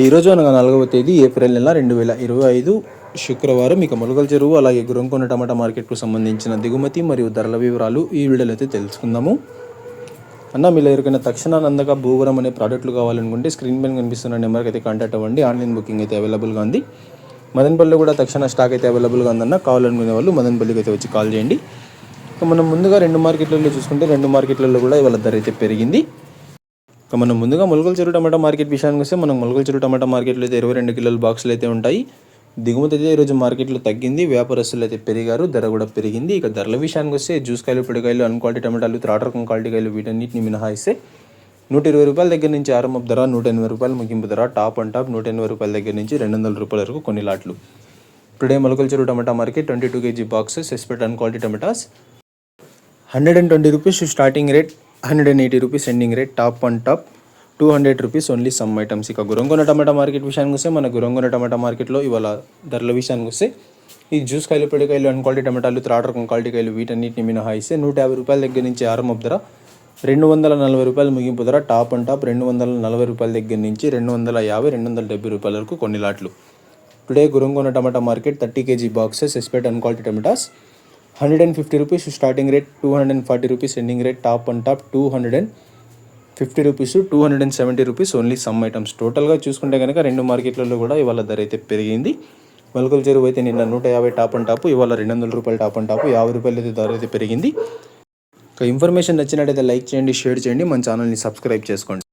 ఈరోజు అనగా 4వ తేదీ ఏప్రిల్ నెల 2025 శుక్రవారం. ఇక మొలకల చెరువు అలాగే గురంకొండ టమాటా మార్కెట్కు సంబంధించిన దిగుమతి మరియు ధరల వివరాలు ఈ వీడియోలో అయితే తెలుసుకుందాము. అన్న, మీలో ఎవరికైనా తక్షణ అందక భూవరం అనే ప్రోడక్ట్లు కావాలనుకుంటే స్క్రీన్ పైన కనిపిస్తున్న నెంబర్కి అయితే కాంటాక్ట్ అవ్వండి. ఆన్లైన్ బుకింగ్ అయితే అవైలబుల్గా ఉంది. మదనపల్లిలో కూడా తక్షణ స్టాక్ అయితే అవైలబుల్గా ఉందన్న. కావాలనుకునే వాళ్ళు మదనపల్లికి అయితే వచ్చి కాల్ చేయండి. ఇక మనం ముందుగా రెండు మార్కెట్లలో చూసుకుంటే రెండు మార్కెట్లలో కూడా ఇవాళ ధర అయితే పెరిగింది. ఇక మనం ముందుగా మొలకల చెరువు టమాటా మార్కెట్ విషయానికి వస్తే మనం మొలకల చెరువు టమాటా మార్కెట్లో అయితే 22 కిలోల బాక్సులు అయితే ఉంటాయి. దిగుమతి అయితే ఈరోజు మార్కెట్లో తగ్గింది. వ్యాపారస్తులు అయితే పెరిగారు, ధర కూడా పెరిగింది. ఇక ధరల విషయానికి వస్తే జ్యూస్ కాయలు, పిడికాయలు, అన్క్వాలిటీ టమాటాలు, త్రాటరకం క్వాలిటీ కాయలు వీటన్నిటిని మినహాయిస్తే 120 రూపాయల దగ్గర నుంచి ఆరంభ ధర, 180 రూపాయలు ముగింపు ధర, టాప్ అండ్ టాప్ 180 రూపాయల దగ్గర నుంచి 200 రూపాయల వరకు కొన్ని లాట్లు. Today Molakalacheruvu tomato market 22 kg boxes expect and quality tomatoes 120 rupees starting rate, 180 rupees ending rate, top and top 200 rupees only some items. ఇక గురంకొండ టమాటా మార్కెట్ విషయానికి వస్తే మన గురంకొండ టమాటా మార్కెట్లో ఇవాళ ధరల విషయానికి వస్తే ఈ జ్యూస్ కాయలు, పిడికాయలు, అన్క్వాలిటీ టమాటాలు, త్రాటరకం క్వాలిటీ కాయలు వీటన్నిటిని మినహాయిస్తే 150 రూపాయల దగ్గర నుంచి ఆరంభ ధర, 240 రూపాయలు ముగింపు ధర, టాప్ అండ్ టాప్ 240 రూపాయల దగ్గర నుంచి 250, 270 రూపాయల వరకు కొన్ని లాట్లు. Today Gurramkonda tomato market 30 kg boxes expect and quality tomatoes 150 rupees starting rate, 240 rupees ending rate, top and top 250 rupees, 270 rupees only some items. టోటల్గా చూసుకుంటే కనుక రెండు మార్కెట్లలో కూడా ఇవాళ ధర అయితే పెరిగింది. మొలకల చెరువు అయితే నిన్న 150 టాప్ అండ్ టాప్, ఇవాళ 200 రూపాయలు టాప్ అండ్ టాప్, 50 రూపాయలు అయితే ధర అయితే పెరిగింది. ఇక ఇన్ఫర్మేషన్ నచ్చినట్టయితే లైక్ చేయండి, షేర్ చేయండి, మన ఛానల్ని సబ్స్క్రైబ్ చేసుకోండి.